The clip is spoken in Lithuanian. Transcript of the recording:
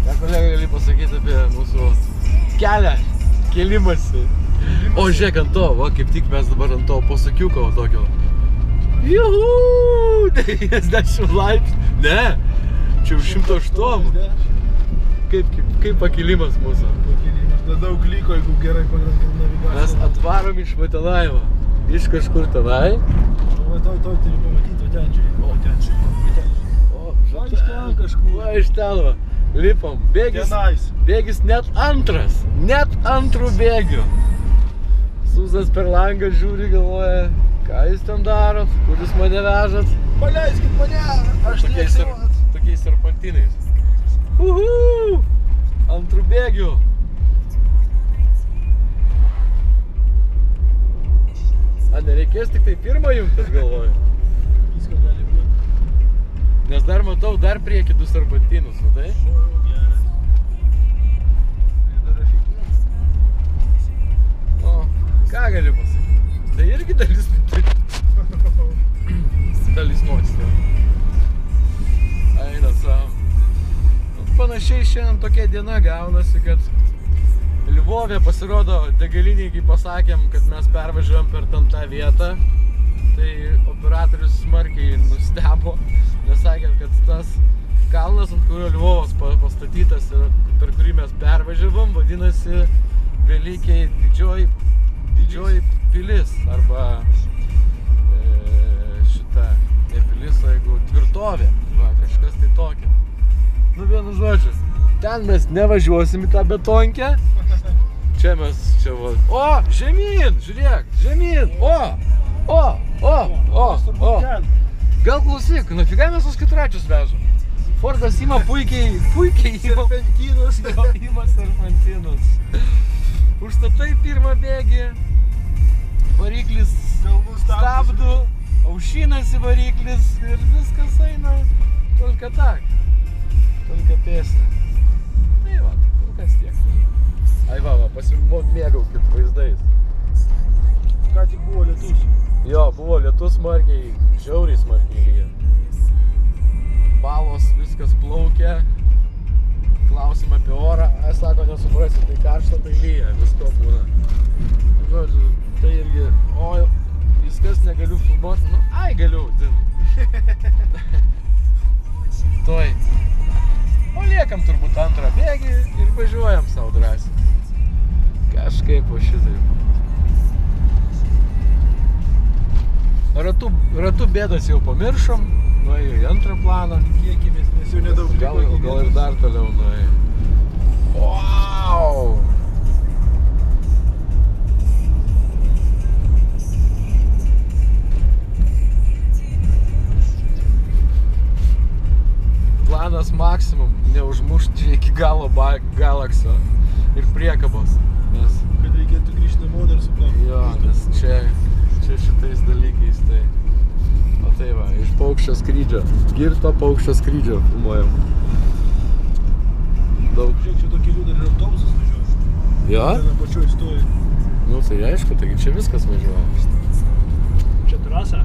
Ką kolega gali pasakyti apie mūsų kelią, kėlimąsi? O žiūrėk ant to, va kaip tik mes dabar ant to pasakiuko tokio. Juhu! 90 laipsnių. Ne, čia jau 108. Kaip pakilimas mūsų. Pakilimas, nedaug liko, jeigu gerai pagrindam navigaciją. Mes atvarom iš Matelaimo, iš kažkur tenai. O toj turi pamatyti, o ten žiūrėk. O ten žiūrėk. O, iš ten kažkur. Va, iš ten va. Lipam. Bėgis net antras. Net antrų bėgių. Sūzas per langą žiūri, galvoja, ką jūs ten darot, kur jūs mane vežat. Paleiskit mane, aš lėksiuot. Tokiais serpantinais. Uhu! Antrų bėgių. A, nereikės tik tai pirmą jungti, aš galvoju. Viską gali būti. Nes dar matau, dar prieki du serpantinus, matai? O, geras. Tai dar efektyvus. O, ką gali pasakyti? Tai irgi dalis mokstė. Eina savo. Panašiai šiandien tokia diena gaunasi, kad Lvove pasirodo degaliniai, kai pasakėm, kad mes pervažiuojam per tam tą vietą, tai operatorius smarkiai nustebo, nes sakėm, kad tas kalnas, ant kurio Lvovas pastatytas ir per kurį mes pervažiavom, vadinasi Velykiai didžioji pilis arba šita, ne pilis, o jeigu tvirtovė, va, kažkas tai tokio. Nu, vienu žodžiu, ten mes nevažiuosim į tą betonkę. Čia mes, čia va. O, žemyn, žiūrėk, žemyn. O. Gal klausyk, nafiga mes tos keturračius vežam? Fordas ima puikiai ima. Serpentinus. Ima serpentinus. Užstatai pirmą bėgį, variklis stabdo, aušinasi variklis ir viskas eina tolka tak. Tolka pėsna. Tai va, kol kas tiek. Ai va, pasimėgaukit vaizdais. Ką tik buvo lietus. Jo, buvo lietus smarkiai, žiauriai smarkiai lyja. Balos viskas plaukia. Klausim apie orą. Ai, sako, nesuprasi, tai karšta, tai lyja, visko būna. Žodžiu, tai irgi, o, viskas negaliu filmuoti. Nu, ai, galiu, din. Toj. O liekam turbūt antrą bėgį ir važiuojam savo drąsiai. Kažkaip po šitai. Ratų bėdas jau pamiršom, nuėjo į antrą planą. Kiekimės, nes jau nedaug liko. Gal ir dar toliau nuėjo. Wow! Planas maksimum, neužmušti iki galo galaksio ir priekabos. Nes, kad reikėtų grįžti namo dar suplanuoti. Jo, nes čia šitais dalykais tai. O tai va, iš paukščio skrydžio. Girto paukščio skrydžio filmuojam. Daug. Žiūrėk, čia to kelių dar ir autobusas važiuoja. Jo? Ten apačioj stovi. Nu tai aišku, taigi čia viskas važiuoja. Čia trasa.